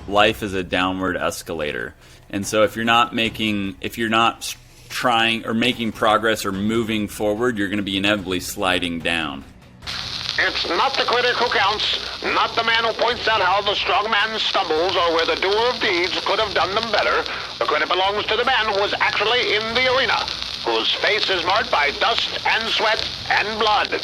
life is a downward escalator. And so if you're not trying or making progress or moving forward, you're going to be inevitably sliding down. It's not the critic who counts, not the man who points out how the strong man stumbles or where the doer of deeds could have done them better. The credit belongs to the man who is actually in the arena, whose face is marked by dust and sweat and blood.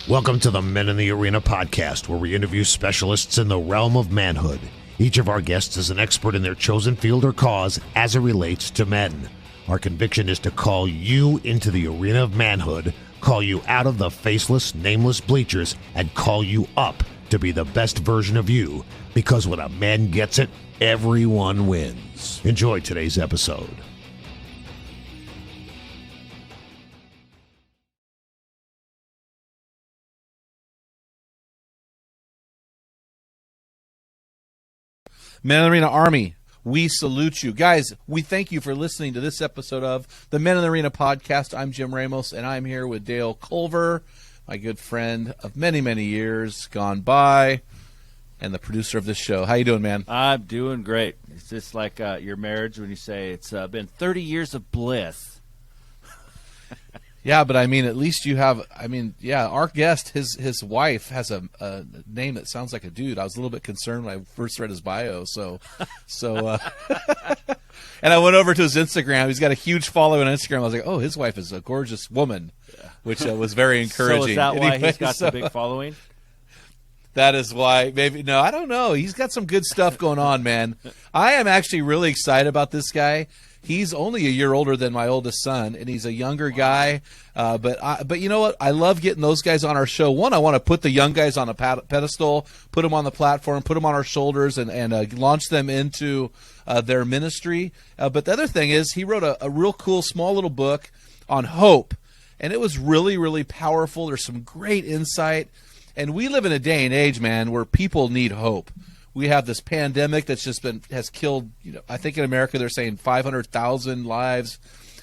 Welcome to the Men in the Arena podcast, where we interview specialists in the realm of manhood. Each of our guests is an expert in their chosen field or cause as it relates to men. Our conviction is to call you into the arena of manhood, call you out of the faceless, nameless bleachers, and call you up to be the best version of you. Because when a man gets it, everyone wins. Enjoy today's episode. Men in the Arena Army, we salute you. Guys, we thank you for listening to this episode of the Men in the Arena podcast. I'm Jim Ramos, and I'm here with Dale Culver, my good friend of many, many years gone by, and the producer of this show. How you doing, man? I'm doing great. It's just like your marriage when you say it's been 30 years of bliss. Yeah, but I mean, at least you have, our guest, his wife has a name that sounds like a dude. I was a little bit concerned when I first read his bio, so and I went over to his Instagram. He's got a huge following on Instagram. I was like, oh, his wife is a gorgeous woman, which was very encouraging. So is that why he's got so, the big following? That is why, maybe, no, I don't know. He's got some good stuff going on, man. I am actually really excited about this guy. He's only a year older than my oldest son, and he's a younger guy. But you know what? I love getting those guys on our show. One, I want to put the young guys on a pedestal, put them on the platform, put them on our shoulders, and launch them into their ministry. But the other thing is he wrote a real cool, small little book on hope, and it was really, really powerful. There's some great insight. And we live in a day and age, man, where people need hope. We have this pandemic that's has killed, I think in America they're saying 500,000 lives.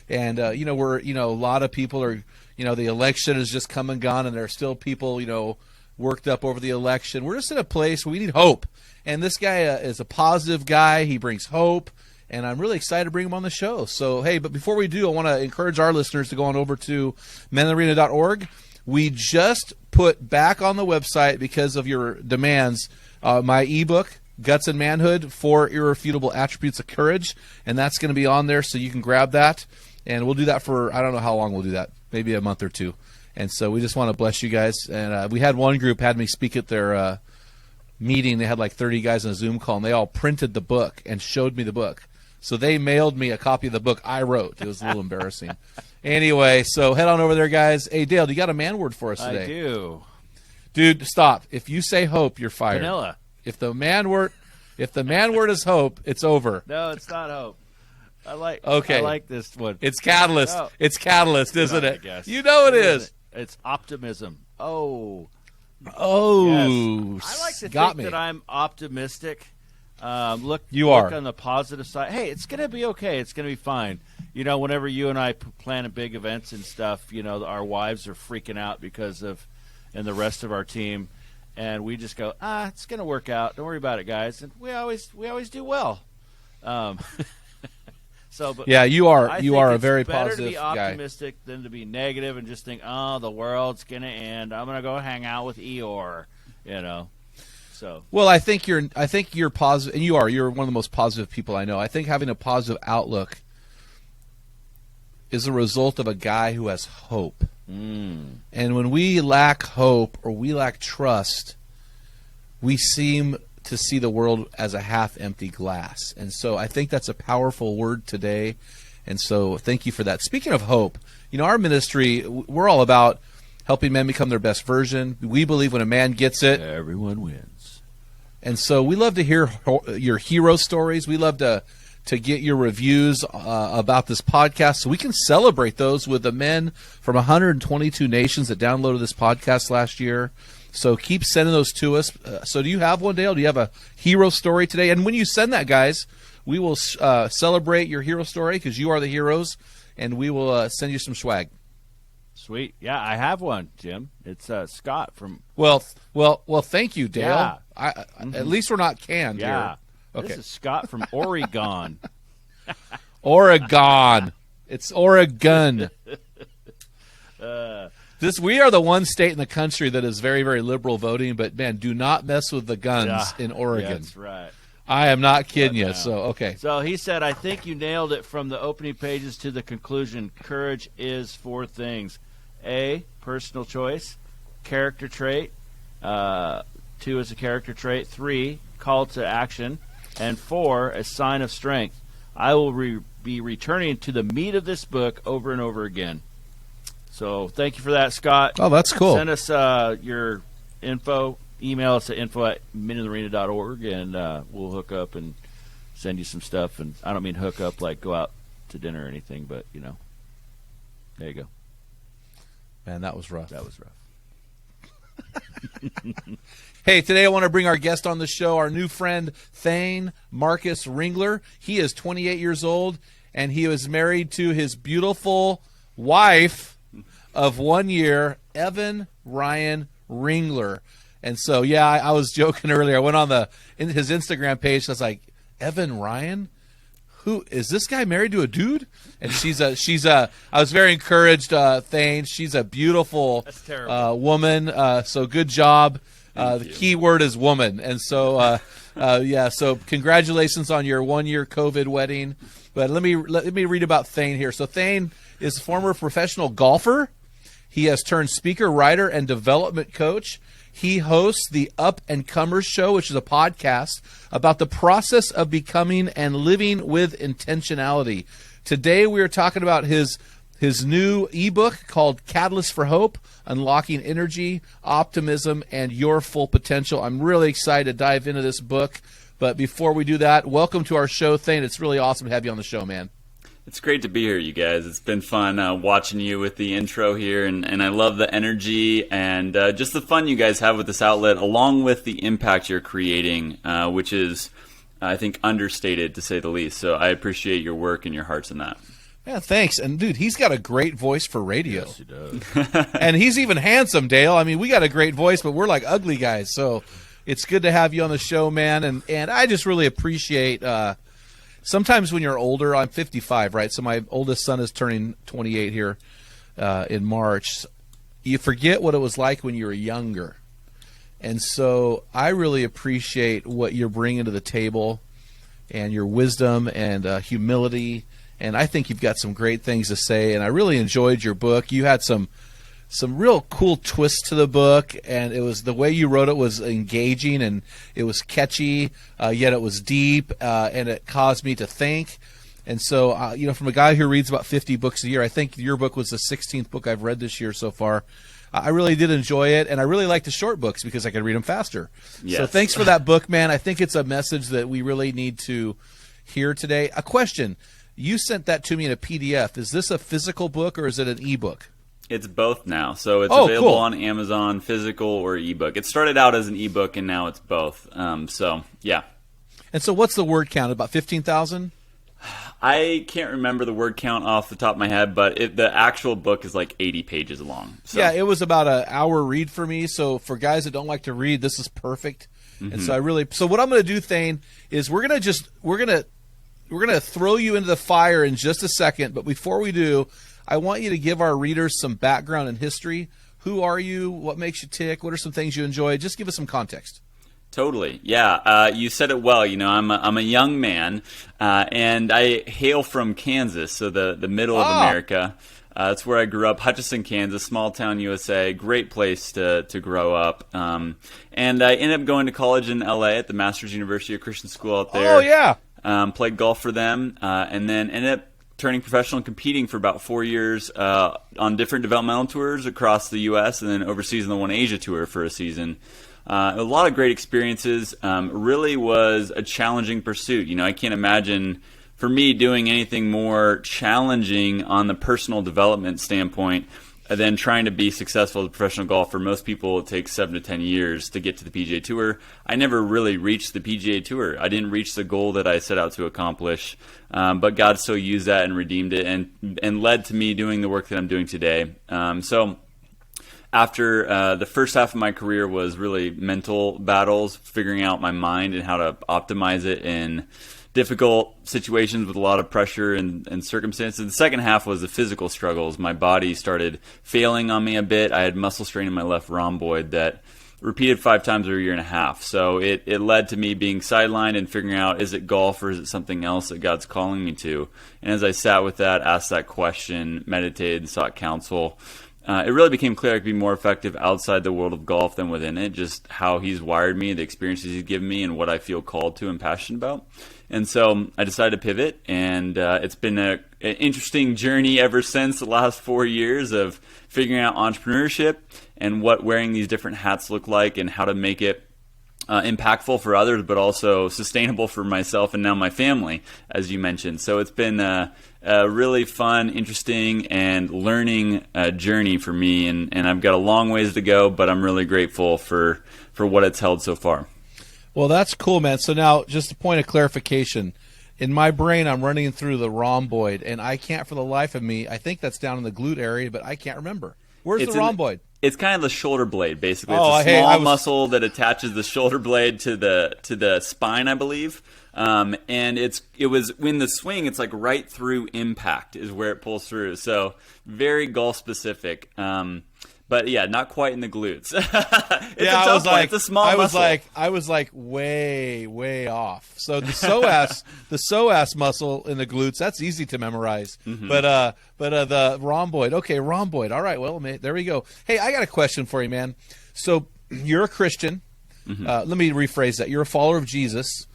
And, a lot of people are, the election has just come and gone, and there are still people, worked up over the election. We're just in a place where we need hope. And this guy is a positive guy. He brings hope. And I'm really excited to bring him on the show. So, hey, but before we do, I want to encourage our listeners to go on over to meninthearena.org. We just put back on the website, because of your demands, my ebook, Guts and Manhood, 4 Irrefutable Attributes of Courage, and that's going to be on there, so you can grab that. And we'll do that for, I don't know how long we'll do that, maybe a month or two. And so we just want to bless you guys. And we had one group had me speak at their meeting. They had like 30 guys on a Zoom call, and they all printed the book and showed me the book. So they mailed me a copy of the book I wrote. It was a little embarrassing. Anyway, so head on over there, guys. Hey, Dale, do you got a man word for us today? I do. Dude, stop. If you say hope, you're fired. Vanilla. If the man word is hope, it's over. No, it's not hope. I like this one. It's catalyst. No. It's catalyst, isn't I it? guess. You know it is. It's optimism. Oh. Yes. I like to Got think me. that I'm optimistic. Look on the positive side. Hey, it's going to be okay. It's going to be fine. Whenever you and I plan big events and stuff, our wives are freaking out and the rest of our team, and we just go, it's going to work out. Don't worry about it, guys. And we always do well. But yeah, you are a very positive guy. positive Better to be guy. optimistic than to be negative and just think, the world's going to end. I'm going to go hang out with Eeyore, So. Well, I think you're positive, and you're one of the most positive people I know. I think having a positive outlook is a result of a guy who has hope. And when we lack hope or we lack trust, we seem to see the world as a half-empty glass. And so I think that's a powerful word today. And so thank you for that. Speaking of hope, our ministry, we're all about helping men become their best version. We believe when a man gets it, everyone wins. And so we love to hear your hero stories. We love to get your reviews about this podcast, so we can celebrate those with the men from 122 nations that downloaded this podcast last year. So keep sending those to us. So do you have one, Dale? Do you have a hero story today? And when you send that, guys, we will celebrate your hero story, because you are the heroes, and we will send you some swag. Sweet. Yeah, I have one, Jim. It's Scott from... Well, thank you, Dale. Yeah. At least we're not canned here. Okay. This is Scott from Oregon. Oregon. It's Oregon. We are the one state in the country that is very, very liberal voting, but man, do not mess with the guns in Oregon. That's right. I am not kidding you. So, okay. So he said, I think you nailed it from the opening pages to the conclusion. Courage is 4 things. A, personal choice. Character trait. 2 is a character trait. 3, call to action. And 4, a sign of strength. I will be returning to the meat of this book over and over again. So thank you for that, Scott. Oh, that's cool. Send us your info. Email us at info@meninthearena.org, and we'll hook up and send you some stuff. And I don't mean hook up like go out to dinner or anything, but, there you go. Man, that was rough. That was rough. Hey, today I want to bring our guest on the show, our new friend, Thane Marcus Ringler. He is 28 years old, and he was married to his beautiful wife of 1 year, Evan Ryan Ringler. And so, yeah, I was joking earlier. I went on his Instagram page. I was like, Evan Ryan? Who is this guy married to a dude? And I was very encouraged, Thane. She's a beautiful woman. So good job. The key word is woman. And so, so congratulations on your 1 year COVID wedding. But let me read about Thane here. So Thane is a former professional golfer. He has turned speaker, writer, and development coach. He hosts the Up and Comers Show, which is a podcast about the process of becoming and living with intentionality. Today we are talking about his new ebook called Catalyst for Hope, Unlocking Energy, Optimism, and Your Full Potential. I'm really excited to dive into this book. But before we do that, welcome to our show, Thane. It's really awesome to have you on the show, man. It's great to be here, you guys. It's been fun watching you with the intro here, and I love the energy and just the fun you guys have with this outlet, along with the impact you're creating, which is, I think, understated to say the least. So I appreciate your work and your hearts in that. Yeah, thanks. And, dude, he's got a great voice for radio. Yes, he does. And he's even handsome, Dale. I mean, we got a great voice, but we're like ugly guys. So it's good to have you on the show, man. And I just really appreciate sometimes when you're older, I'm 55, right? So my oldest son is turning 28 here in March. You forget what it was like when you were younger. And so I really appreciate what you're bringing to the table and your wisdom and humility. And I think you've got some great things to say. And I really enjoyed your book. You had some real cool twists to the book, and it was the way you wrote it was engaging, and it was catchy, yet it was deep, and it caused me to think. And so, from a guy who reads about 50 books a year, I think your book was the 16th book I've read this year so far. I really did enjoy it, and I really like the short books because I can read them faster. Yes. So thanks for that book, man. I think it's a message that we really need to hear today. A question. You sent that to me in a PDF. Is this a physical book or is it an ebook? It's both now. So it's cool. available on Amazon, physical or ebook. It started out as an ebook, and now it's both. So, yeah. And so what's the word count? About 15,000? I can't remember the word count off the top of my head, but the actual book is like 80 pages long. So. Yeah, it was about an hour read for me. So for guys that don't like to read, this is perfect. Mm-hmm. And so what I'm going to do, Thane, is we're going to throw you into the fire in just a second. But before we do, I want you to give our readers some background and history. Who are you? What makes you tick? What are some things you enjoy? Just give us some context. Totally. Yeah. You said it well. I'm a young man, and I hail from Kansas, so the middle of America. That's where I grew up, Hutchinson, Kansas, small town USA, great place to grow up. And I ended up going to college in LA at the Masters University of Christian School out there. Oh, yeah. Played golf for them, and then ended up turning professional and competing for about 4 years on different developmental tours across the U.S. and then overseas on the One Asia tour for a season. A lot of great experiences. Really was a challenging pursuit. I can't imagine for me doing anything more challenging on the personal development standpoint than trying to be successful as a professional golfer. Most people, it takes 7 to 10 years to get to the PGA Tour. I never really reached the PGA Tour. I didn't reach the goal that I set out to accomplish, but God still used that and redeemed it and led to me doing the work that I'm doing today. So after the first half of my career was really mental battles, figuring out my mind and how to optimize it in difficult situations with a lot of pressure and circumstances. The second half was the physical struggles. My body started failing on me a bit. I had muscle strain in my left rhomboid that repeated 5 times over a year and a half. So it led to me being sidelined and figuring out, is it golf or is it something else that God's calling me to? And as I sat with that, asked that question, meditated, and sought counsel, it really became clear I could be more effective outside the world of golf than within it, just how he's wired me, the experiences he's given me, and what I feel called to and passionate about. And so I decided to pivot, and it's been an interesting journey ever since, the last 4 years of figuring out entrepreneurship and what wearing these different hats look like and how to make it impactful for others, but also sustainable for myself and now my family, as you mentioned. So it's been a really fun, interesting, and learning journey for me, and I've got a long ways to go, but I'm really grateful for what it's held so far. Well, that's cool, man. So now, just a point of clarification. In my brain, I'm running through the rhomboid, and I can't for the life of me, I think that's down in the glute area, but I can't remember. Where's the rhomboid? It's kind of the shoulder blade, basically. It's a small muscle that attaches the shoulder blade to the spine, I believe. And it was in the swing, it's like right through impact is where it pulls through. So very golf specific. But yeah, not quite in the glutes. It's a tough one. It's a small muscle. I was like way off. So the psoas muscle in the glutes, that's easy to memorize. Mm-hmm. But the rhomboid, okay, rhomboid. All right, well, there we go. Hey, I got a question for you, man. So you're a Christian. Mm-hmm. Let me rephrase that. You're a follower of Jesus,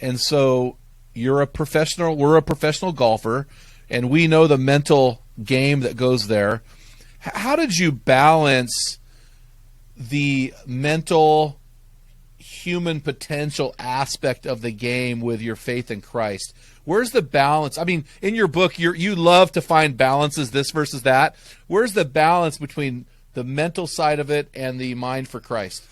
and so you're a professional. We're a professional golfer, and we know the mental game that goes there. How did you balance the mental human potential aspect of the game with your faith in Christ? Where's the balance? I mean, in your book, you love to find balances, this versus that. Where's the balance between the mental side of it and the mind for Christ?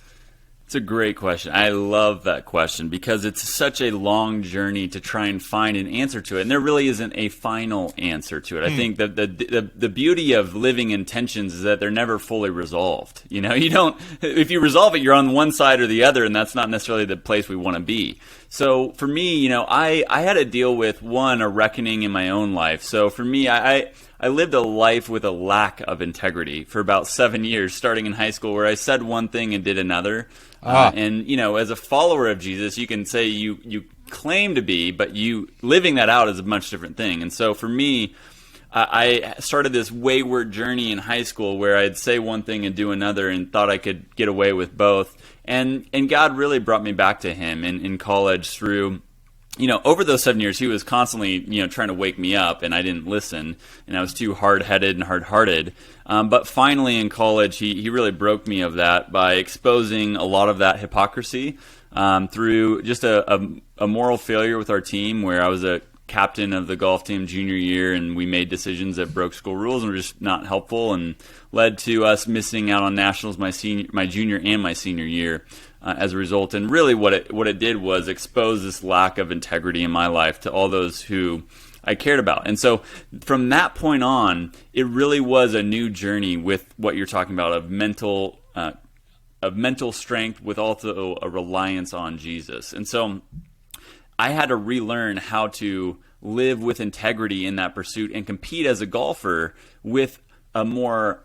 It's a great question. I love that question because it's such a long journey to try and find an answer to it, and there really isn't a final answer to it. I think that the beauty of living in tensions is that they're never fully resolved. You know, you don't. If you resolve it, you're on one side or the other, and that's not necessarily the place we want to be. So for me, you know, I had to deal with a reckoning in my own life. So for me, I lived a life with a lack of integrity for about 7 years, starting in high school, where I said one thing and did another. And, you know, as a follower of Jesus, you can say you claim to be, but you living that out is a much different thing. And so for me, I started this wayward journey in high school where I'd say one thing and do another and thought I could get away with both. And God really brought me back to him in college through, you know, over those 7 years, he was constantly, you know, trying to wake me up, and I didn't listen, and I was too hard-headed and hard-hearted. But finally in college, he really broke me of that by exposing a lot of that hypocrisy through just a moral failure with our team, where I was a captain of the golf team junior year, and we made decisions that broke school rules and were just not helpful, and led to us missing out on nationals my junior and my senior year. As a result, and really what it did was expose this lack of integrity in my life to all those who I cared about. And so from that point on, it really was a new journey with what you're talking about of mental strength with also a reliance on Jesus. And so I had to relearn how to live with integrity in that pursuit and compete as a golfer with a more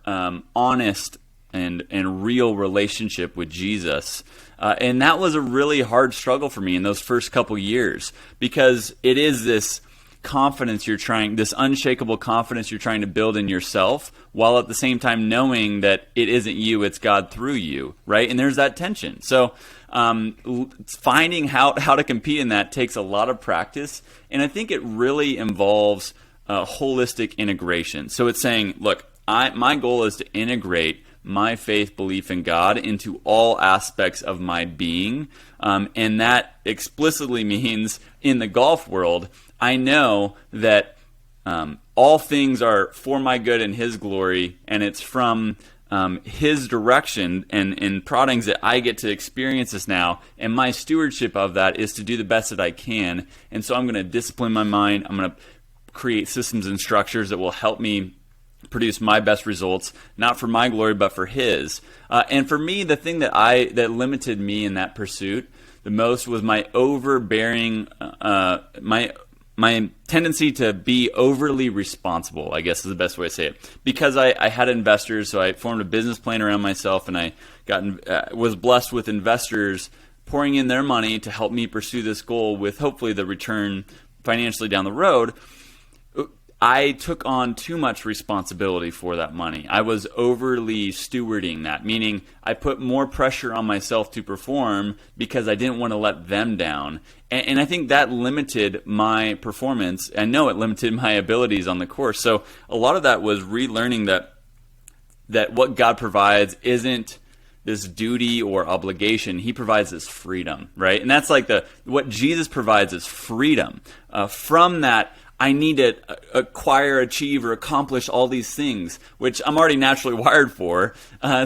honest and real relationship with Jesus. And that was a really hard struggle for me in those first couple years, because it is this confidence this unshakable confidence you're trying to build in yourself, while at the same time knowing that it isn't you, it's God through you, right? And there's that tension. So finding how to compete in that takes a lot of practice, and I think it really involves holistic integration. So it's saying, look, my goal is to integrate my faith belief in God into all aspects of my being. And that explicitly means in the golf world, I know that all things are for my good and his glory, and it's from his direction and proddings that I get to experience this now. And my stewardship of that is to do the best that I can. And so I'm going to discipline my mind. I'm going to create systems and structures that will help me produce my best results, not for my glory, but for His. And for me, the thing that limited me in that pursuit the most was my overbearing, my tendency to be overly responsible, I guess is the best way to say it. Because I had investors, so I formed a business plan around myself, and I was blessed with investors pouring in their money to help me pursue this goal with hopefully the return financially down the road. I took on too much responsibility for that money. I was overly stewarding that, meaning I put more pressure on myself to perform because I didn't want to let them down. And I think that limited my performance. I know it limited my abilities on the course. So a lot of that was relearning that what God provides isn't this duty or obligation. He provides this freedom, right? And that's like what Jesus provides is freedom. From that, I need to acquire, achieve, or accomplish all these things, which I'm already naturally wired for.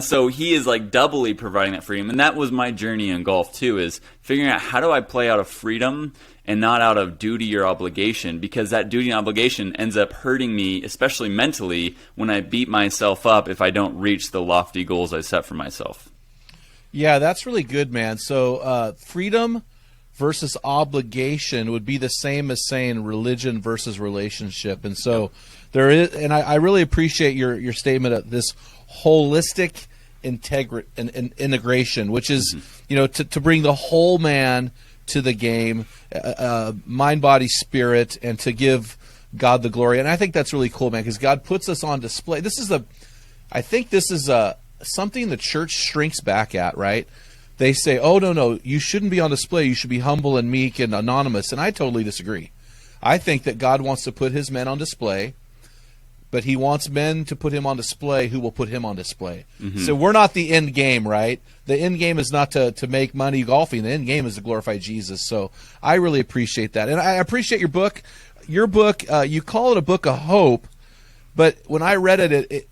So He is like doubly providing that freedom. And that was my journey in golf too, is figuring out how do I play out of freedom and not out of duty or obligation, because that duty and obligation ends up hurting me, especially mentally, when I beat myself up if I don't reach the lofty goals I set for myself. Yeah, that's really good, man. So freedom versus obligation would be the same as saying religion versus relationship. And so there is, and I really appreciate your statement of this holistic integration, which is, to bring the whole man to the game, mind, body, spirit, and to give God the glory. And I think that's really cool, man, because God puts us on display. I think this is something the church shrinks back at, right? They say, oh, no, you shouldn't be on display. You should be humble and meek and anonymous. And I totally disagree. I think that God wants to put His men on display, but He wants men to put Him on display who will put Him on display. Mm-hmm. So we're not the end game, right? The end game is not to make money golfing. The end game is to glorify Jesus. So I really appreciate that. And I appreciate your book. Your book, you call it a book of hope, but when I read it,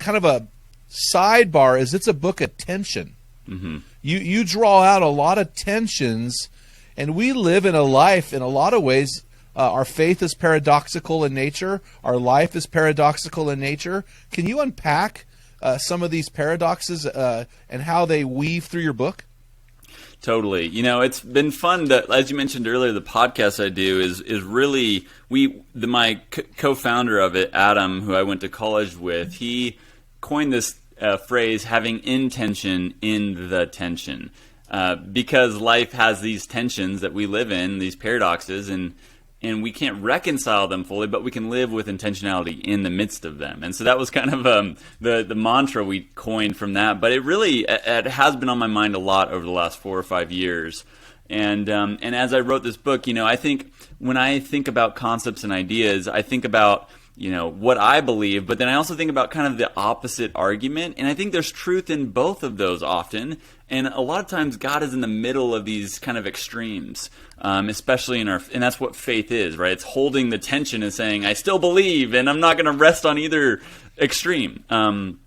kind of a sidebar is it's a book of tension. Mm-hmm. You draw out a lot of tensions, and we live in a life in a lot of ways. Our faith is paradoxical in nature. Our life is paradoxical in nature. Can you unpack some of these paradoxes and how they weave through your book? Totally. It's been fun to, as you mentioned earlier, the podcast I do is really my co-founder of it, Adam, who I went to college with. He coined this phrase, having intention in the tension, because life has these tensions that we live in, these paradoxes, and we can't reconcile them fully, but we can live with intentionality in the midst of them. And so that was kind of the mantra we coined from that. But it has been on my mind a lot over the last 4 or 5 years. And as I wrote this book, I think when I think about concepts and ideas, I think about what I believe, but then I also think about kind of the opposite argument. And I think there's truth in both of those often. And a lot of times God is in the middle of these kind of extremes, especially and that's what faith is, right? It's holding the tension and saying, I still believe, and I'm not going to rest on either extreme. And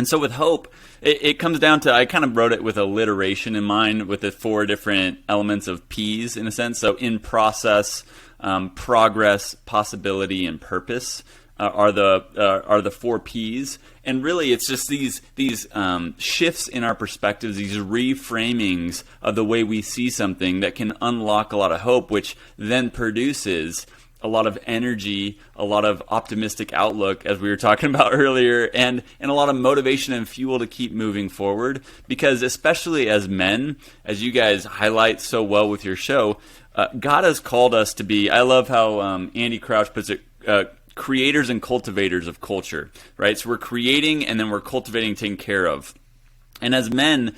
so with hope, it comes down to, I kind of wrote it with alliteration in mind, with the 4 different elements of P's in a sense. So in process, progress, possibility, and purpose are the 4 P's. And really, it's just these shifts in our perspectives, these reframings of the way we see something that can unlock a lot of hope, which then produces a lot of energy, a lot of optimistic outlook, as we were talking about earlier, and a lot of motivation and fuel to keep moving forward. Because especially as men, as you guys highlight so well with your show, God has called us to be, I love how Andy Crouch puts it, creators and cultivators of culture, right? So we're creating and then we're cultivating, taking care of. And as men,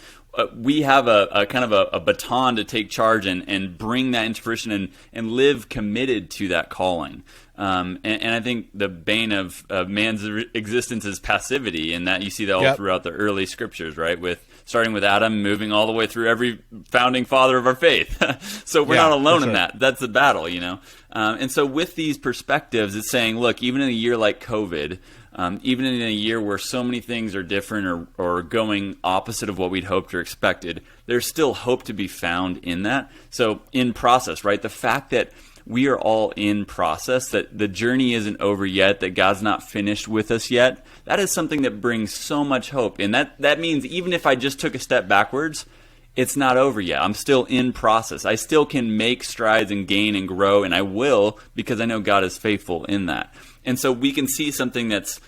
we have a kind of a baton to take charge and bring that into fruition and live committed to that calling. And I think the bane of man's existence is passivity, and that you see that all throughout the early scriptures, right? Starting with Adam, moving all the way through every founding father of our faith. So we're not alone in that. That's the battle, And so with these perspectives, it's saying, look, even in a year like COVID, even in a year where so many things are different or going opposite of what we'd hoped or expected, there's still hope to be found in that. So in process, right? The fact that we are all in process, that the journey isn't over yet, that God's not finished with us yet, that is something that brings so much hope. And that means even if I just took a step backwards, it's not over yet. I'm still in process. I still can make strides and gain and grow, and I will, because I know God is faithful in that. And so we can see something that's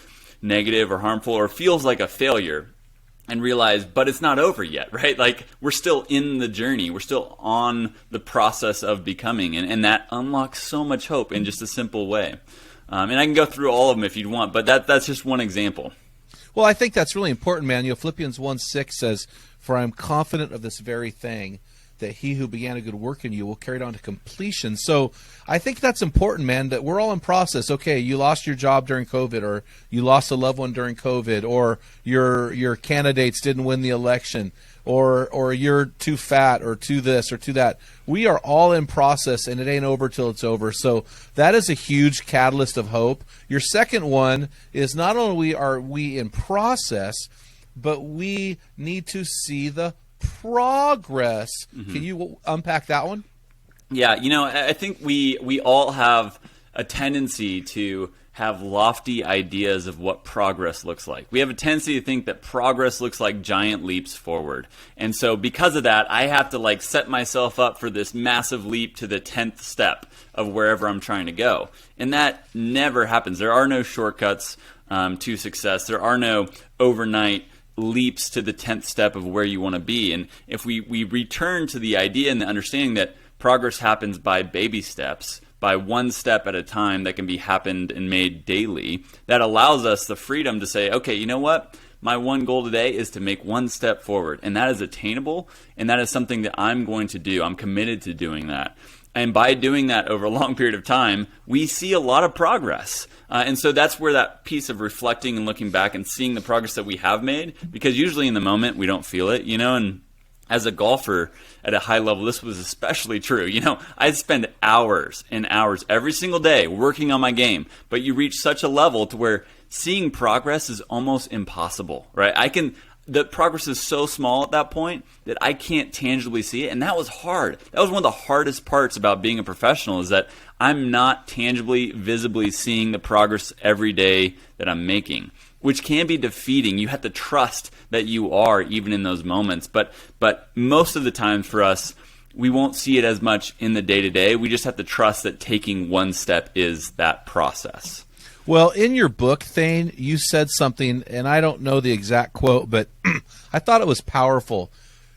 negative or harmful or feels like a failure and realize, but it's not over yet, right? Like, we're still in the journey. We're still on the process of becoming, and that unlocks so much hope in just a simple way. And I can go through all of them if you'd want, but that's just one example. Well, I think that's really important, man. Philippians 1:6 says, "For I am confident of this very thing, that he who began a good work in you will carry it on to completion." So I think that's important, man, that we're all in process. Okay, you lost your job during COVID, or you lost a loved one during COVID, or your candidates didn't win the election, or you're too fat, or too this, or too that. We are all in process, and it ain't over till it's over. So that is a huge catalyst of hope. Your second one is not only are we in process, but we need to see the progress. Mm-hmm. Can you unpack that one? Yeah, I think we all have a tendency to have lofty ideas of what progress looks like. We have a tendency to think that progress looks like giant leaps forward. And so because of that, I have to set myself up for this massive leap to the 10th step of wherever I'm trying to go. And that never happens. There are no shortcuts to success. There are no overnight leaps to the 10th step of where you want to be. And if we return to the idea and the understanding that progress happens by baby steps, by one step at a time that can be happened and made daily, that allows us the freedom to say, okay, you know what? My one goal today is to make one step forward, and that is attainable, and that is something that I'm going to do. I'm committed to doing that. And by doing that over a long period of time, we see a lot of progress. And so that's where that piece of reflecting and looking back and seeing the progress that we have made, because usually in the moment we don't feel it, and as a golfer at a high level, this was especially true. I'd spend hours and hours every single day working on my game, but you reach such a level to where seeing progress is almost impossible, right? The progress is so small at that point that I can't tangibly see it, and that was hard. That was one of the hardest parts about being a professional, is that I'm not tangibly, visibly seeing the progress every day that I'm making, which can be defeating. You have to trust that you are, even in those moments. But most of the time for us, we won't see it as much in the day-to-day. We just have to trust that taking one step is that process. Well, in your book, Thane, you said something, and I don't know the exact quote, but I thought it was powerful.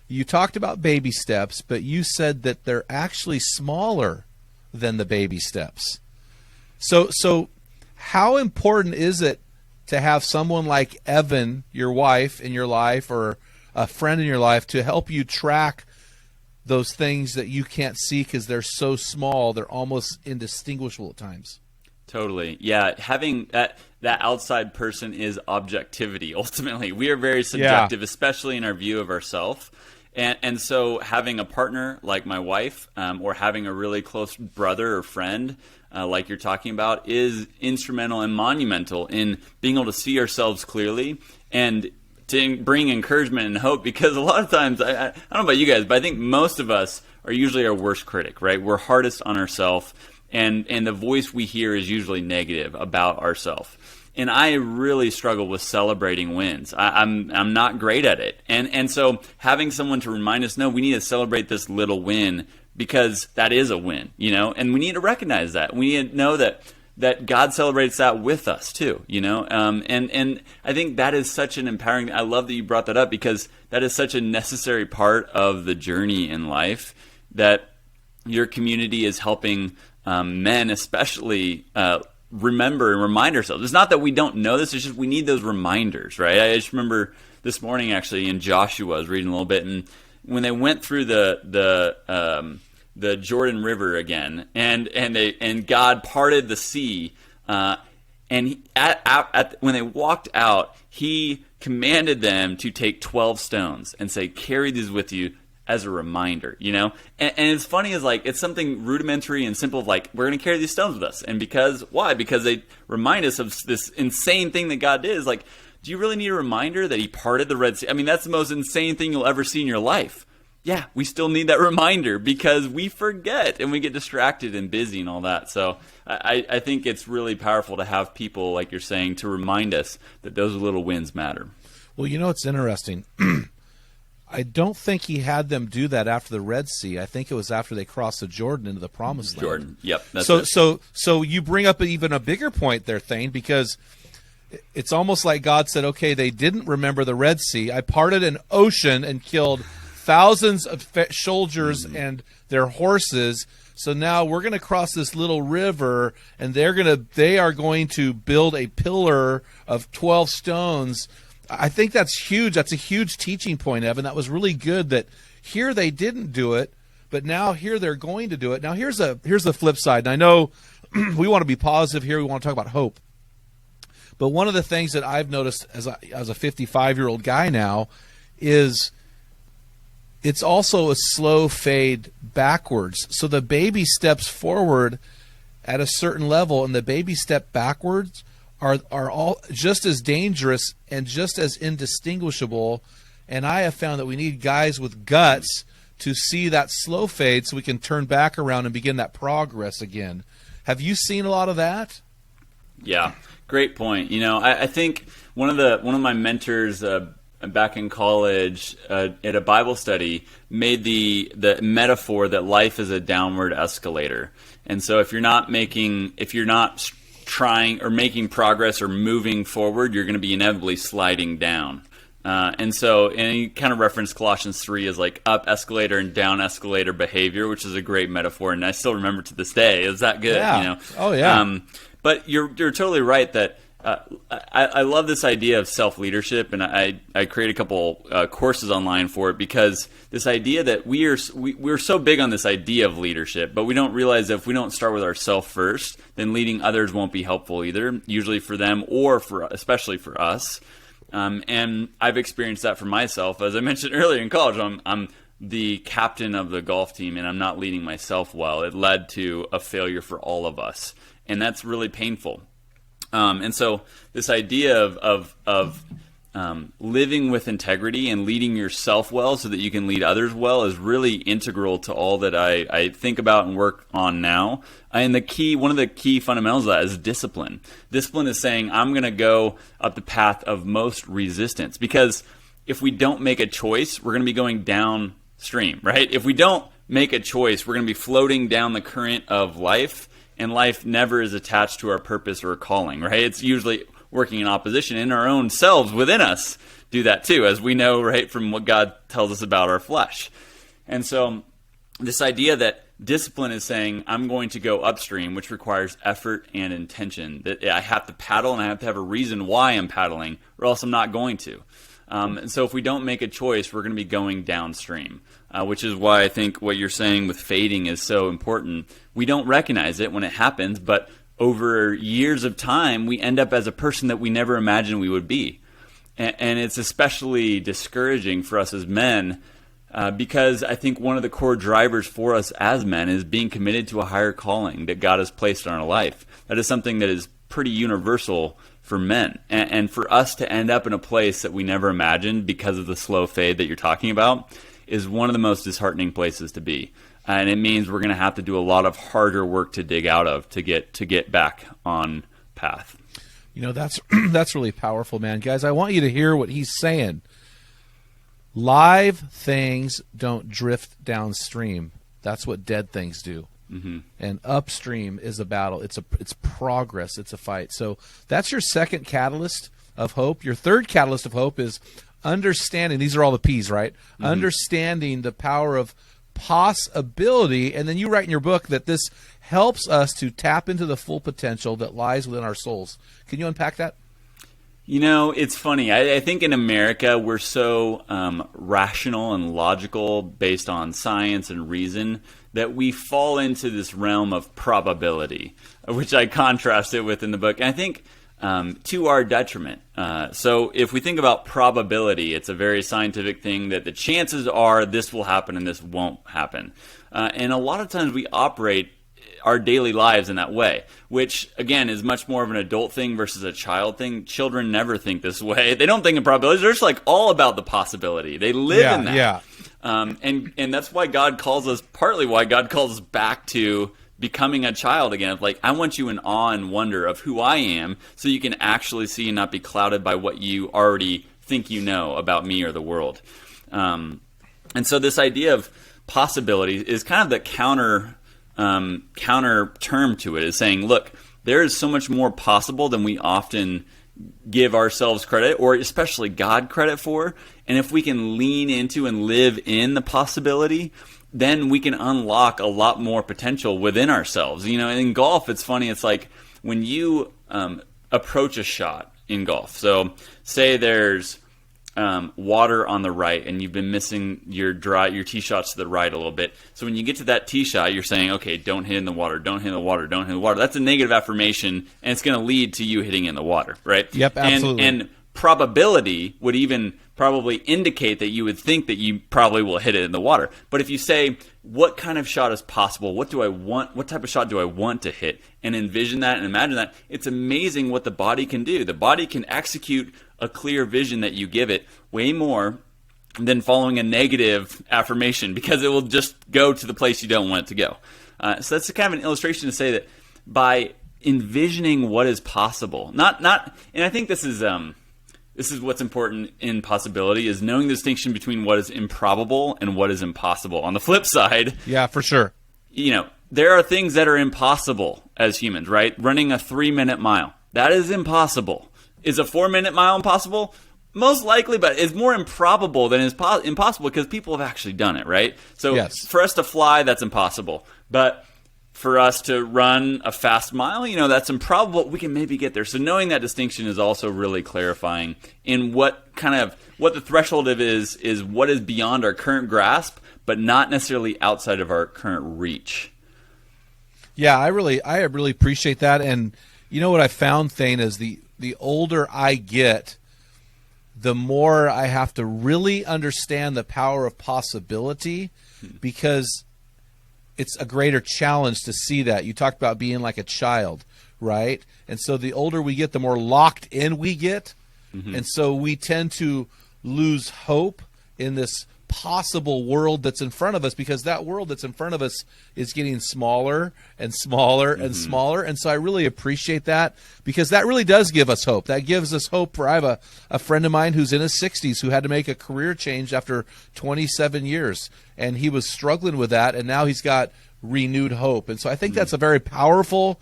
You talked about baby steps, but you said that they're actually smaller than the baby steps. So how important is it to have someone like Evan, your wife, in your life, or a friend in your life, to help you track those things that you can't see because they're so small, they're almost indistinguishable at times? Totally. Yeah. Having that outside person is objectivity. Ultimately, we are very subjective, especially in our view of ourselves. And so having a partner like my wife, or having a really close brother or friend like you're talking about, is instrumental and monumental in being able to see ourselves clearly and to bring encouragement and hope. Because a lot of times, I don't know about you guys, but I think most of us are usually our worst critic, right? We're hardest on ourselves. And the voice we hear is usually negative about ourselves. And I really struggle with celebrating wins. I'm not great at it. And so having someone to remind us, no, we need to celebrate this little win, because that is a win, and we need to recognize that. We need to know that God celebrates that with us too, and I think that is such an empowering. I love that you brought that up, because that is such a necessary part of the journey in life, that your community is helping men especially remember and remind ourselves. It's not that we don't know this, it's just we need those reminders, right? I just remember this morning actually in Joshua, I was reading a little bit, and when they went through the Jordan River again, and God parted the sea, and when they walked out, He commanded them to take 12 stones and say, "Carry these with you as a reminder, and it's funny is like, it's something rudimentary and simple of like, we're going to carry these stones with us. And why? Because they remind us of this insane thing that God did. Is like, do you really need a reminder that he parted the Red Sea? I mean, that's the most insane thing you'll ever see in your life. Yeah, we still need that reminder because we forget and we get distracted and busy and all that. So I think it's really powerful to have people, like you're saying, to remind us that those little wins matter. Well, it's interesting. I don't think he had them do that after the Red Sea. I think it was after they crossed the Jordan into the Promised Land. Jordan, yep. That's so you bring up even a bigger point there, Thane, because it's almost like God said, okay, they didn't remember the Red Sea. I parted an ocean and killed thousands of soldiers and their horses. So now we're going to cross this little river, and they are going to build a pillar of 12 stones. I think that's huge. That's a huge teaching point, Evan. That was really good that here they didn't do it, but now here they're going to do it. Now here's the flip side. And I know we want to be positive here. We want to talk about hope. But one of the things that I've noticed as a 55-year-old guy now is it's also a slow fade backwards. So the baby steps forward at a certain level, and the baby step backwards are all just as dangerous and just as indistinguishable. And I have found that we need guys with guts to see that slow fade so we can turn back around and begin that progress again. Have you seen a lot of that? Yeah, great point. I think one of my mentors back in college at a Bible study made the metaphor that life is a downward escalator. And so if you're not trying or making progress or moving forward, you're going to be inevitably sliding down. And he kind of referenced Colossians 3 as like up escalator and down escalator behavior, which is a great metaphor. And I still remember to this day. It was that good. Yeah. Oh, yeah. But you're totally right that I love this idea of self-leadership, and I create a couple courses online for it, because this idea that we're so big on this idea of leadership, but we don't realize that if we don't start with ourselves first, then leading others won't be helpful either, usually for them or especially for us. And I've experienced that for myself. As I mentioned earlier in college, I'm the captain of the golf team, and I'm not leading myself well. It led to a failure for all of us, and that's really painful. And so this idea of living with integrity and leading yourself well so that you can lead others well is really integral to all that I think about and work on now. And one of the key fundamentals of that is discipline. Discipline is saying, I'm going to go up the path of most resistance, because if we don't make a choice, we're going to be going downstream, right? If we don't make a choice, we're going to be floating down the current of life. And life never is attached to our purpose or calling, right? It's usually working in opposition, in our own selves within us do that too, as we know, right, from what God tells us about our flesh. And so this idea that discipline is saying, I'm going to go upstream, which requires effort and intention, that I have to paddle and I have to have a reason why I'm paddling, or else I'm not going to. And so if we don't make a choice, we're going to be going downstream, which is why I think what you're saying with fading is so important. We don't recognize it when it happens, but over years of time, we end up as a person that we never imagined we would be. And it's especially discouraging for us as men, because I think one of the core drivers for us as men is being committed to a higher calling that God has placed on our life. That is something that is pretty universal for men. And for us to end up in a place that we never imagined because of the slow fade that you're talking about is one of the most disheartening places to be. And it means we're going to have to do a lot of harder work to dig out of to get back on path. That's really powerful, man. Guys, I want you to hear what he's saying. Live things don't drift downstream. That's what dead things do. Mm-hmm. And upstream is a battle. It's progress. It's a fight. So that's your second catalyst of hope. Your third catalyst of hope is understanding. These are all the P's, right? Mm-hmm. Understanding the power of possibility. And then you write in your book that this helps us to tap into the full potential that lies within our souls. Can you unpack that? It's funny. I think in America we're so rational and logical based on science and reason that we fall into this realm of probability, which I contrast it with in the book. And I think to our detriment. So if we think about probability, it's a very scientific thing that the chances are this will happen and this won't happen. And a lot of times we operate our daily lives in that way, which again is much more of an adult thing versus a child thing. Children never think this way. They don't think in probabilities. They're just like all about the possibility. They live in that. Yeah. And that's why God calls us, partly why God calls us back to becoming a child again. Like, I want you in awe and wonder of who I am so you can actually see and not be clouded by what you already think you know about me or the world. And so this idea of possibility is kind of the counter term to it, is saying, look, there is so much more possible than we often give ourselves credit, or especially God credit for. And if we can lean into and live in the possibility, then we can unlock a lot more potential within ourselves. You know, in golf, it's funny. It's like when you approach a shot in golf. So say there's water on the right, and you've been missing your tee shots to the right a little bit. So when you get to that tee shot, you're saying, okay, don't hit in the water, don't hit in the water, don't hit in the water. That's a negative affirmation, and it's going to lead to you hitting in the water, right? Yep, absolutely. And probability would even probably indicate that you would think that you probably will hit it in the water. But if you say, what kind of shot is possible? What do I want? What type of shot do I want to hit? And envision that and imagine that. It's amazing what the body can do. The body can execute a clear vision that you give it way more than following a negative affirmation, because it will just go to the place you don't want it to go. So that's kind of an illustration to say that by envisioning what is possible, and I think this is what's important in possibility, is knowing the distinction between what is improbable and what is impossible. On the flip side, yeah, for sure, you know, there are things that are impossible as humans, right? Running a 3-minute mile, that is impossible. Is a 4-minute mile impossible? Most likely, but it's more improbable than it's impossible because people have actually done it, right? So yes. For us to fly, that's impossible. But for us to run a fast mile, you know, that's improbable. We can maybe get there. So knowing that distinction is also really clarifying in what the threshold of is what is beyond our current grasp, but not necessarily outside of our current reach. Yeah, I really appreciate that. And you know what I found, Thane, is the older I get, the more I have to really understand the power of possibility, because it's a greater challenge to see that. You talked about being like a child, right? And so the older we get, the more locked in we get. Mm-hmm. And so we tend to lose hope in this possible world that's in front of us, because that world that's in front of us is getting smaller and smaller and smaller. And so I really appreciate that, because that really does give us hope. That gives us hope. I have a friend of mine who's in his 60s who had to make a career change after 27 years, and he was struggling with that, and now he's got renewed hope. And so I think that's a very powerful,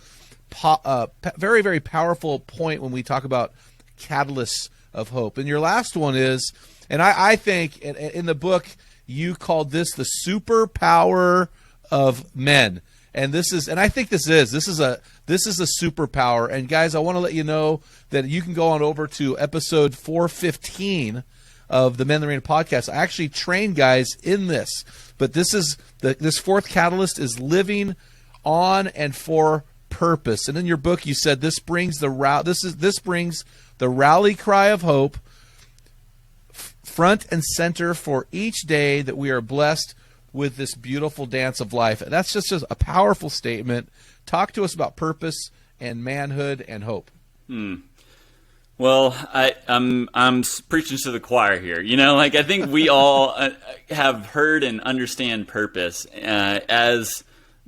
very, very powerful point when we talk about catalysts of hope. And your last one is, and I think in the book you called this the superpower of men, and I think this is a superpower. And guys, I want to let you know that you can go on over to episode 415 of the Men in the Arena podcast. I actually train guys in this, but this fourth catalyst is living on and for purpose. And in your book, you said this brings the rally cry of hope front and center for each day that we are blessed with this beautiful dance of life. And that's just a powerful statement. Talk to us about purpose and manhood and hope. Well, I'm preaching to the choir here. You know, like, I think we all have heard and understand purpose as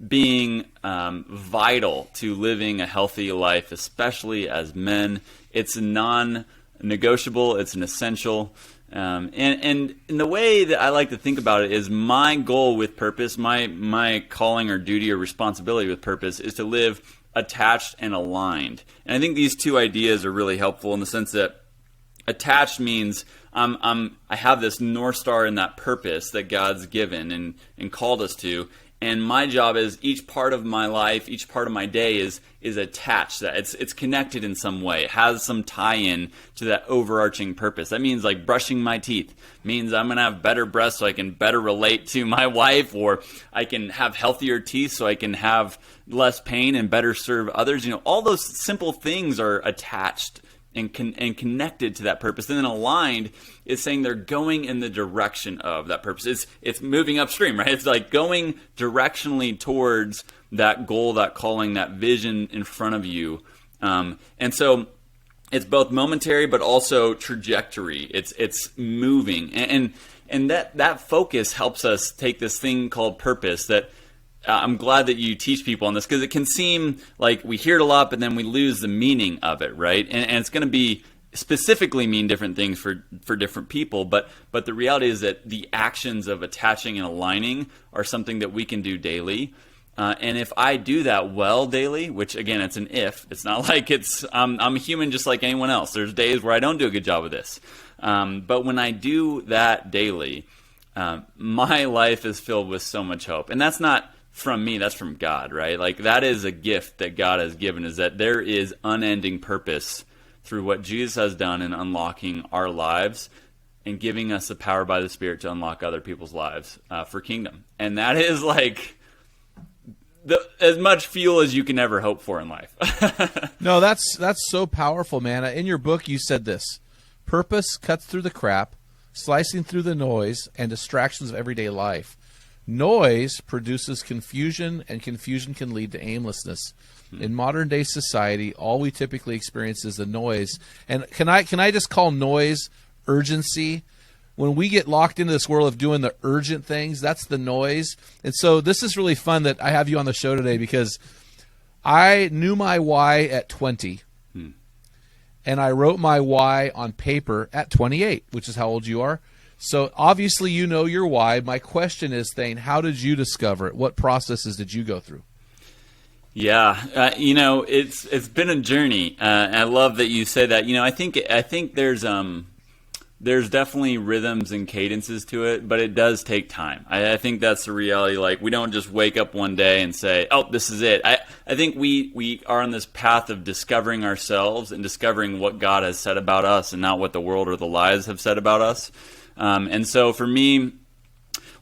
being vital to living a healthy life, especially as men. It's non-negotiable. It's an essential. And the way that I like to think about it is, my goal with purpose, my calling or duty or responsibility with purpose, is to live attached and aligned. And I think these two ideas are really helpful in the sense that attached means I have this North Star in that purpose that God's given and called us to, And my job is each part of my life, each part of my day is attached to that. It's connected in some way. It has some tie-in to that overarching purpose. That means like brushing my teeth. It means I'm going to have better breath so I can better relate to my wife, or I can have healthier teeth so I can have less pain and better serve others. All those simple things are attached and connected to that purpose. And then aligned is saying they're going in the direction of that purpose. It's moving upstream, right? It's like going directionally towards that goal, that calling, that vision in front of you. And so it's both momentary but also trajectory. It's moving. And that focus helps us take this thing called purpose that I'm glad that you teach people on this, because it can seem like we hear it a lot, but then we lose the meaning of it, right? And it's going to be specifically mean different things for different people, but the reality is that the actions of attaching and aligning are something that we can do daily. And if I do that well daily, which again, it's an if, it's not like I'm a human just like anyone else. There's days where I don't do a good job of this. But when I do that daily, my life is filled with so much hope. And that's not from me, that's from God, right? Like that is a gift that God has given, is that there is unending purpose through what Jesus has done in unlocking our lives and giving us the power by the Spirit to unlock other people's lives for kingdom. And that is like as much fuel as you can ever hope for in life. No, that's so powerful, man. In your book, you said this: purpose cuts through the crap, slicing through the noise and distractions of everyday life. Noise produces confusion, and confusion can lead to aimlessness. In modern-day society, all we typically experience is the noise. And can I just call noise urgency? When we get locked into this world of doing the urgent things, that's the noise. And so this is really fun that I have you on the show today, because I knew my why at 20, and I wrote my why on paper at 28, which is how old you are. So obviously you know your why. My question is, Thane, how did you discover it? What processes did you go through? Yeah, it's been a journey. I love that you say that. I think there's definitely rhythms and cadences to it, but it does take time. I think that's the reality. Like, we don't just wake up one day and say, oh, this is it. I think we are on this path of discovering ourselves and discovering what God has said about us and not what the world or the lies have said about us. And so for me,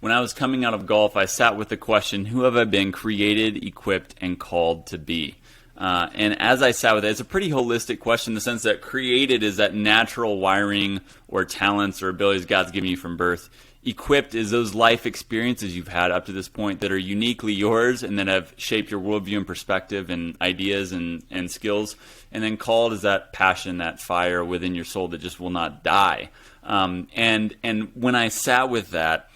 when I was coming out of golf, I sat with the question, who have I been created, equipped, and called to be? And as I sat with it, it's a pretty holistic question in the sense that created is that natural wiring or talents or abilities God's given you from birth. Equipped is those life experiences you've had up to this point that are uniquely yours and that have shaped your worldview and perspective and ideas and skills. And then called is that passion, that fire within your soul that just will not die. And when I sat with that,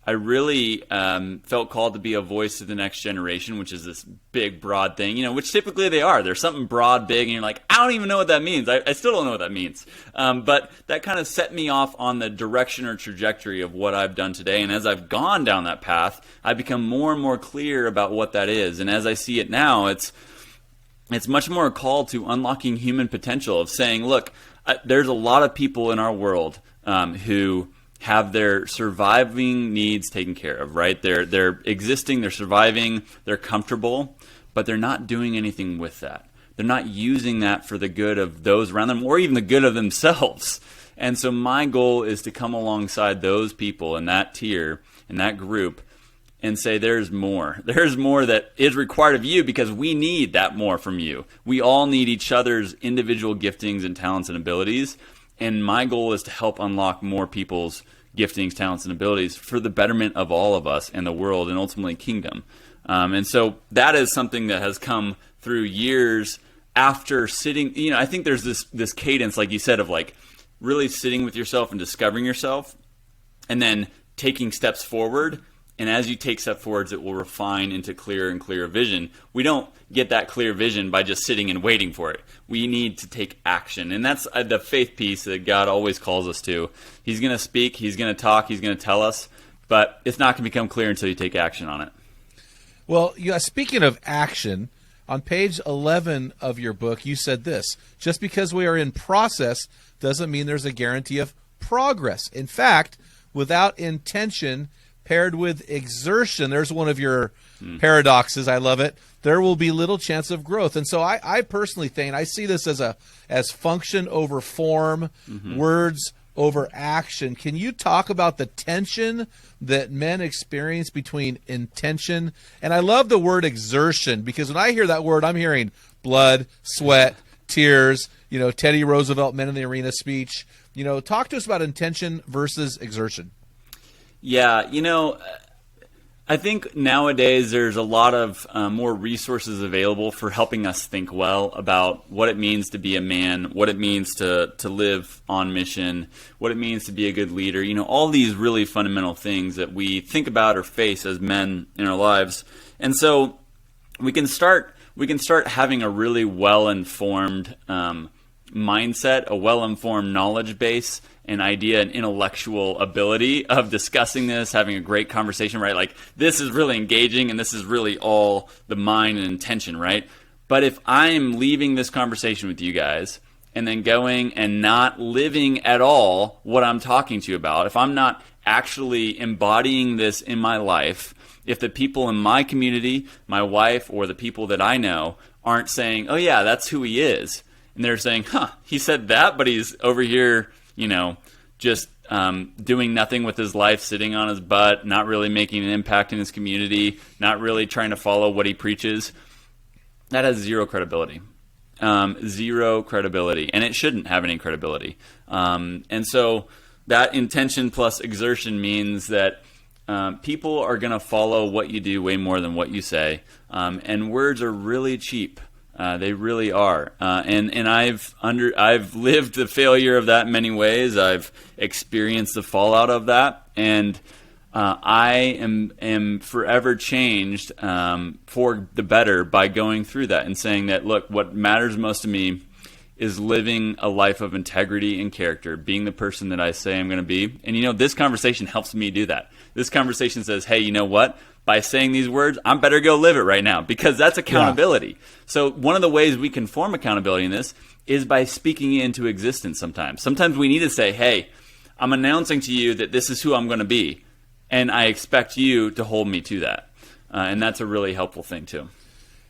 I really felt called to be a voice to the next generation, which is this big, broad thing, which typically they are. There's something broad, big, and you're like, I don't even know what that means. I still don't know what that means. But that kind of set me off on the direction or trajectory of what I've done today. And as I've gone down that path, I've become more and more clear about what that is. And as I see it now, it's much more a call to unlocking human potential, of saying, look, there's a lot of people in our world who have their surviving needs taken care of, right? They're existing, they're surviving, they're comfortable, but they're not doing anything with that. They're not using that for the good of those around them or even the good of themselves. And so my goal is to come alongside those people in that tier, in that group, and say there's more. There's more that is required of you because we need that more from you. We all need each other's individual giftings and talents and abilities. And my goal is to help unlock more people's giftings, talents, and abilities for the betterment of all of us and the world and ultimately kingdom. And so that is something that has come through years after sitting. I think there's this cadence, like you said, of like really sitting with yourself and discovering yourself and then taking steps forward. And as you take steps forwards, it will refine into clearer and clearer vision. We don't get that clear vision by just sitting and waiting for it. We need to take action. And that's the faith piece that God always calls us to. He's going to speak, He's going to talk, He's going to tell us, but it's not going to become clear until you take action on it. Well, speaking of action, on page 11 of your book, you said this: just because we are in process doesn't mean there's a guarantee of progress. In fact, without intention, paired with exertion, there's one of your paradoxes. I love it. There will be little chance of growth. And so I personally think, I see this as function over form, words over action. Can you talk about the tension that men experience between intention? And I love the word exertion, because when I hear that word, I'm hearing blood, sweat, tears, Teddy Roosevelt, Men in the Arena speech. Talk to us about intention versus exertion. Yeah, I think nowadays there's a lot of more resources available for helping us think well about what it means to be a man, what it means to live on mission, what it means to be a good leader. All these really fundamental things that we think about or face as men in our lives. And so we can start having a really well-informed mindset, a well-informed knowledge base, an idea, an intellectual ability of discussing this, having a great conversation, right? Like, this is really engaging, and this is really all the mind and intention, right? But if I'm leaving this conversation with you guys and then going and not living at all what I'm talking to you about, if I'm not actually embodying this in my life, if the people in my community, my wife, or the people that I know aren't saying, oh yeah, that's who he is, and they're saying, he said that, but he's over here, just doing nothing with his life, sitting on his butt, not really making an impact in his community, not really trying to follow what he preaches, that has zero credibility. Zero credibility. And it shouldn't have any credibility. And so that intention plus exertion means that people are going to follow what you do way more than what you say. And words are really cheap. They really are, and I've lived the failure of that in many ways. I've experienced the fallout of that, and I am forever changed for the better by going through that and saying that, look, what matters most to me is living a life of integrity and character, being the person that I say I'm going to be. And this conversation helps me do that. This conversation says, hey, you know what? By saying these words, I'm better go live it right now, because that's accountability. Yeah. So one of the ways we can form accountability in this is by speaking it into existence sometimes. Sometimes we need to say, hey, I'm announcing to you that this is who I'm going to be, and I expect you to hold me to that. And that's a really helpful thing too.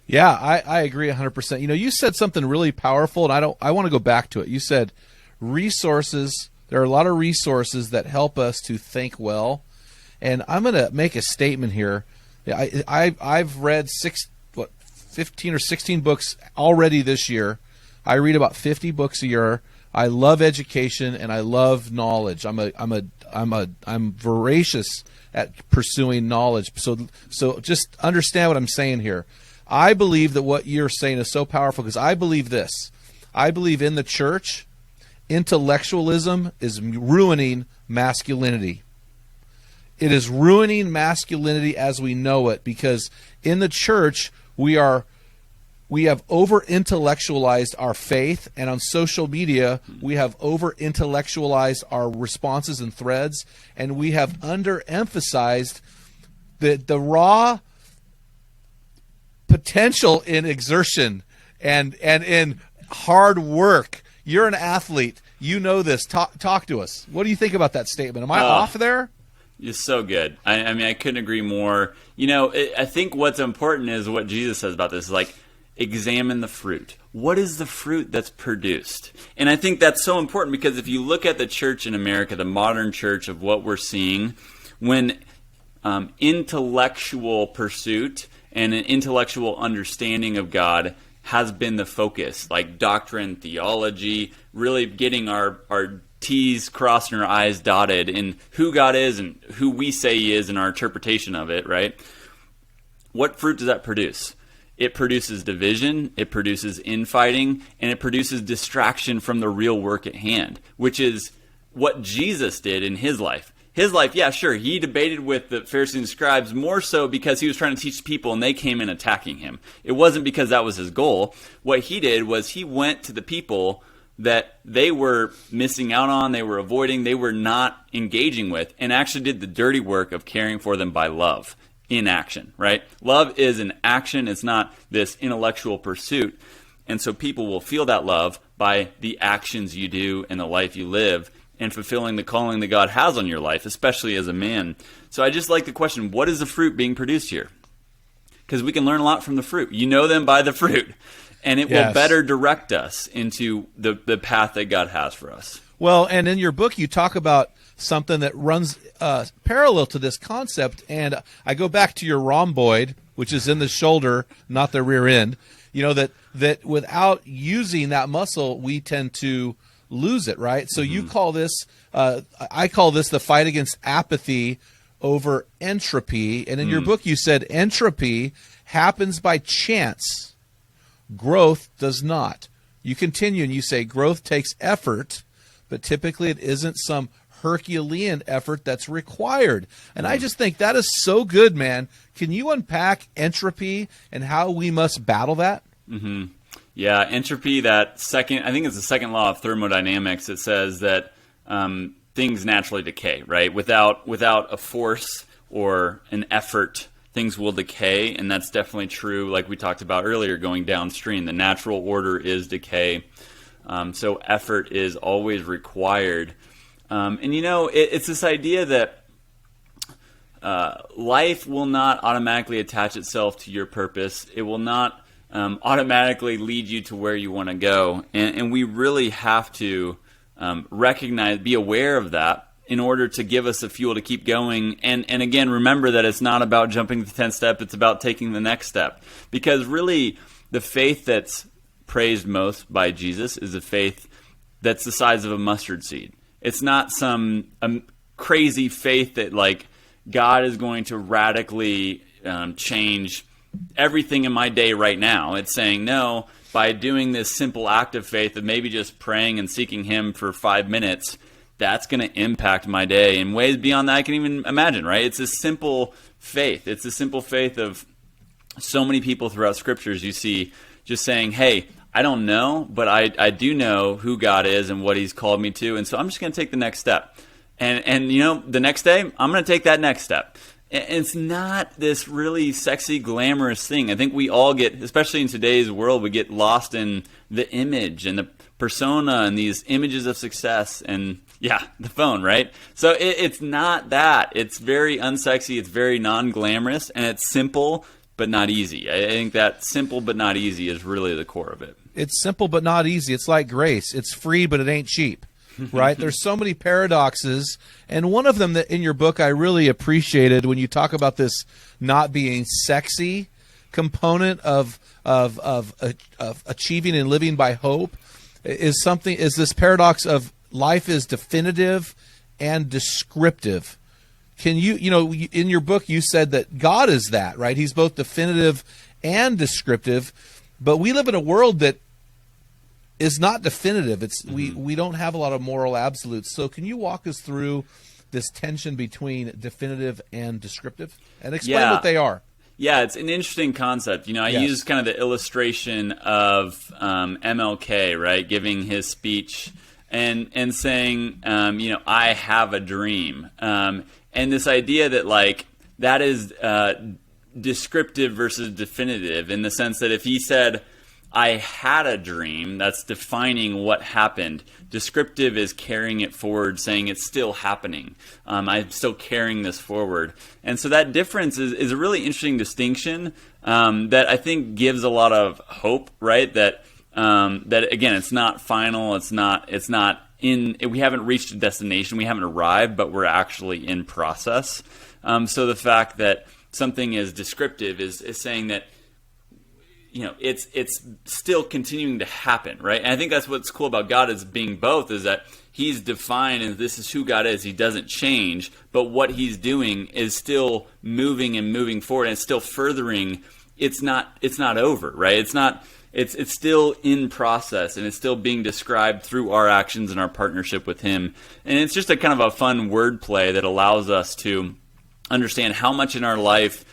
Yeah, I agree 100%. You said something really powerful, and I want to go back to it. You said resources. There are a lot of resources that help us to think well. And I'm going to make a statement here. I've read 15 or 16 books already this year. I read about 50 books a year. I love education and I love knowledge. I'm voracious at pursuing knowledge. So just understand what I'm saying here. I believe that what you're saying is so powerful, because I believe this. I believe in the church, intellectualism is ruining masculinity. It is ruining masculinity as we know it, because in the church we have over-intellectualized our faith, and on social media we have over-intellectualized our responses and threads, and we have underemphasized the raw potential in exertion and in hard work. You're an athlete. You know this. Talk to us. What do you think about that statement? Am I off there? You're so good. I mean, I couldn't agree more. I think what's important is what Jesus says about this, is like, examine the fruit. What is the fruit that's produced? And I think that's so important, because if you look at the church in America, the modern church, of what we're seeing, when intellectual pursuit and an intellectual understanding of God has been the focus, like doctrine, theology, really getting our T's crossed and our I's dotted in who God is and who we say he is in our interpretation of it, right? What fruit does that produce? It produces division, it produces infighting, and it produces distraction from the real work at hand, which is what Jesus did in his life. His life, yeah, sure, he debated with the Pharisees and scribes more so because he was trying to teach people and they came in attacking him. It wasn't because that was his goal. What he did was he went to the people that they were missing out on, they were avoiding, they were not engaging with, and actually did the dirty work of caring for them by love in action, right? Love is an action. It's not this intellectual pursuit. And so people will feel that love by the actions you do and the life you live. and fulfilling the calling that God has on your life, especially as a man. So I just like the question, what is the fruit being produced here? Because we can learn a lot from the fruit. You know them by the fruit. And it will better direct us into the path that God has for us. Well, and in your book, you talk about something that runs parallel to this concept. And I go back to your rhomboid, which is in the shoulder, not the rear end. You know, that without using that muscle, we tend to lose it, right? So you call this, I call this the fight against apathy over entropy. And in your book, you said entropy happens by chance. Growth does not. You continue and you say growth takes effort, but typically it isn't some Herculean effort that's required. And I just think that is so good, man. Can you unpack entropy and how we must battle that? Mm-hmm. Yeah, entropy, that second, I think it's the second law of thermodynamics. It says that things naturally decay, right? Without a force or an effort, things will decay, and that's definitely true, like we talked about earlier, going downstream. The natural order is decay, so effort is always required. And, you know, it's this idea that life will not automatically attach itself to your purpose. It will not automatically lead you to where you want to go. And we really have to recognize, be aware of that in order to give us the fuel to keep going. And again, remember that it's not about jumping the 10th step, it's about taking the next step. Because really, the faith that's praised most by Jesus is a faith that's the size of a mustard seed. It's not some crazy faith that, like, God is going to radically change everything in my day right now. It's saying, no, by doing this simple act of faith of maybe just praying and seeking Him for 5 minutes, that's going to impact my day in ways beyond that I can even imagine, right? It's a simple faith. It's a simple faith of so many people throughout Scriptures you see just saying, hey, I don't know, but I do know who God is and what He's called me to, and so I'm just going to take the next step. And you know, the next day, I'm going to take that next step. And it's not this really sexy, glamorous thing. I think we all get, especially in today's world, we get lost in the image and the persona and these images of success and, yeah, the phone, right? So it's not that. It's very unsexy. It's very non-glamorous, and it's simple but not easy. I think that simple but not easy is really the core of it. It's simple but not easy. It's like grace. It's free but it ain't cheap, right? There's so many paradoxes, and one of them that in your book I really appreciated when you talk about this not being sexy component of achieving and living by hope is this paradox of life is definitive and descriptive. Can you know, in your book you said that God is that, right? He's both definitive and descriptive, but we live in a world that is not definitive. It's we don't have a lot of moral absolutes. So can you walk us through this tension between definitive and descriptive and explain what they are? Yeah, it's an interesting concept. You know, I use kind of the illustration of MLK, right, giving his speech and saying, you know, I have a dream. And this idea that, like, that is descriptive versus definitive, in the sense that if he said, I had a dream, that's defining what happened. Descriptive is carrying it forward, saying it's still happening. I'm still carrying this forward. And so that difference is a really interesting distinction that I think gives a lot of hope, right? That again, it's not final, it's not we haven't reached a destination, we haven't arrived, but we're actually in process. So the fact that something is descriptive is saying that, you know, it's still continuing to happen, right? And I think that's what's cool about God is being both, is that He's defined and this is who God is. He doesn't change, but what He's doing is still moving and moving forward, and it's still furthering. It's not over, right? It's still in process, and it's still being described through our actions and our partnership with Him. And it's just a kind of a fun wordplay that allows us to understand how much in our life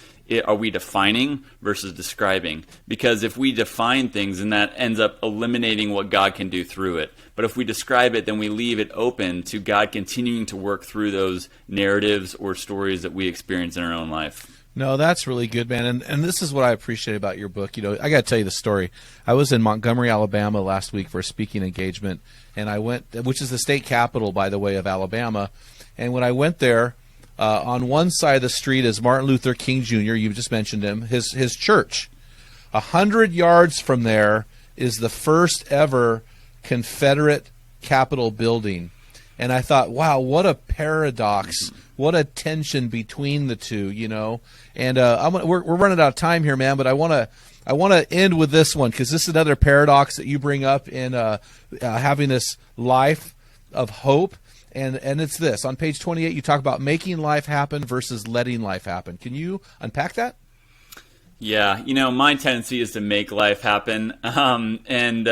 are we defining versus describing. Because if we define things, then that ends up eliminating what God can do through it. But if we describe it, then we leave it open to God continuing to work through those narratives or stories that we experience in our own life. No, that's really good, man. And this is what I appreciate about your book. I got to tell you the story. I was in Montgomery, Alabama last week for a speaking engagement, and I went, which is the state capital, by the way, of Alabama. And when I went there, on one side of the street is Martin Luther King Jr. You just mentioned him, his church. 100 yards from there is the first ever Confederate Capitol building. And I thought, wow, what a paradox. What a tension between the two, And we're running out of time here, man, but I want to end with this one, because this is another paradox that you bring up in having this life of hope. And it's this. On page 28, you talk about making life happen versus letting life happen. Can you unpack that? Yeah, my tendency is to make life happen, and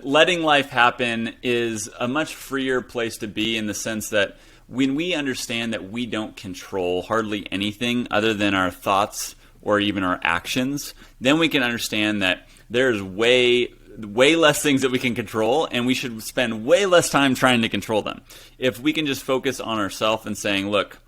letting life happen is a much freer place to be, in the sense that when we understand that we don't control hardly anything other than our thoughts or even our actions, then we can understand that there's way less things that we can control, and we should spend way less time trying to control them. If we can just focus on ourselves and saying, look,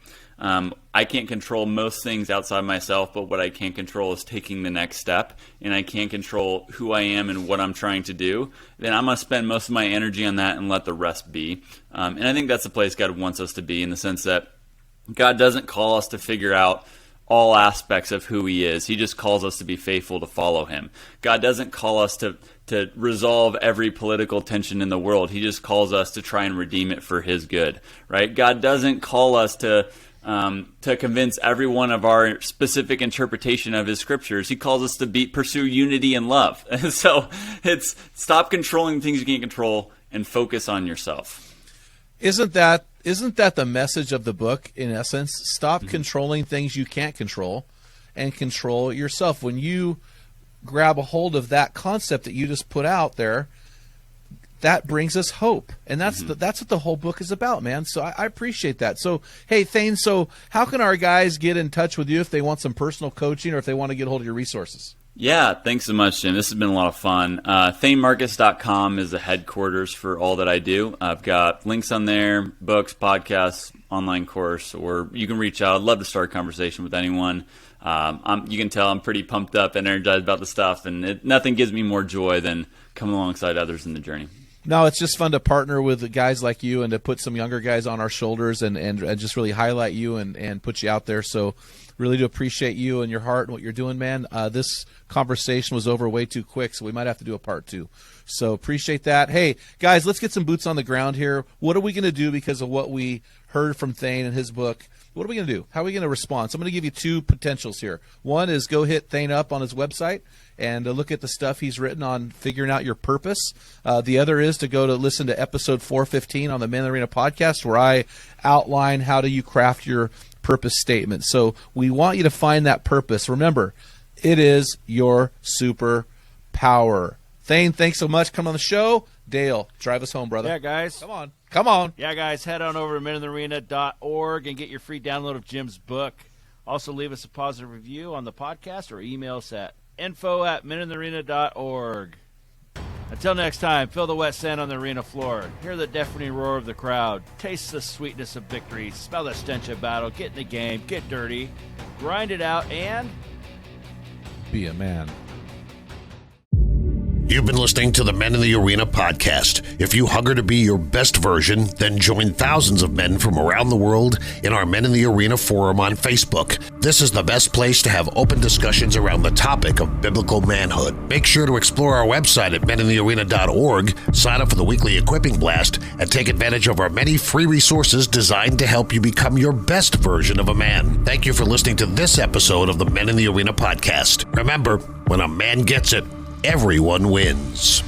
I can't control most things outside myself, but what I can control is taking the next step, and I can't control who I am and what I'm trying to do, then I'm going to spend most of my energy on that and let the rest be. And I think that's the place God wants us to be, in the sense that God doesn't call us to figure out all aspects of who he is. He just calls us to be faithful to follow him. God doesn't call us to resolve every political tension in the world. He just calls us to try and redeem it for his good, right? God doesn't call us to convince everyone of our specific interpretation of his scriptures. He calls us to pursue unity and love. And so it's stop controlling things you can't control and focus on yourself. Isn't that the message of the book, in essence? Stop controlling things you can't control and control yourself. When you grab a hold of that concept that you just put out there, that brings us hope. And that's that's what the whole book is about, man. So I appreciate that. So, hey, Thane, so how can our guys get in touch with you if they want some personal coaching, or if they want to get a hold of your resources? Yeah, thanks so much, Jim. This has been a lot of fun. ThaneMarcus.com is the headquarters for all that I do. I've got links on there, books, podcasts, online course, or you can reach out. I'd love to start a conversation with anyone. You can tell I'm pretty pumped up and energized about the stuff, and nothing gives me more joy than coming alongside others in the journey. No, it's just fun to partner with guys like you and to put some younger guys on our shoulders and just really highlight you and put you out there. So really do appreciate you and your heart and what you're doing, man. This conversation was over way too quick, so we might have to do a part 2. So appreciate that. Hey, guys, let's get some boots on the ground here. What are we going to do because of what we heard from Thane and his book? What are we going to do? How are we going to respond? So I'm going to give you 2 potentials here. One is go hit Thane up on his website and look at the stuff he's written on figuring out your purpose. The other is to go to listen to episode 415 on the Men in the Arena podcast, where I outline how do you craft your purpose statement. So we want you to find that purpose. Remember, it is your superpower. Thane, thanks so much. Come on the show. Dale, drive us home, brother. Yeah, guys. Come on. Yeah, guys, head on over to meninthearena.org and get your free download of Jim's book. Also, leave us a positive review on the podcast or email us at info@meninthearena.org. Until next time, feel the wet sand on the arena floor. Hear the deafening roar of the crowd. Taste the sweetness of victory. Smell the stench of battle. Get in the game. Get dirty. Grind it out and be a man. You've been listening to the Men in the Arena podcast. If you hunger to be your best version, then join thousands of men from around the world in our Men in the Arena forum on Facebook. This is the best place to have open discussions around the topic of biblical manhood. Make sure to explore our website at meninthearena.org, sign up for the weekly equipping blast, and take advantage of our many free resources designed to help you become your best version of a man. Thank you for listening to this episode of the Men in the Arena podcast. Remember, when a man gets it, everyone wins.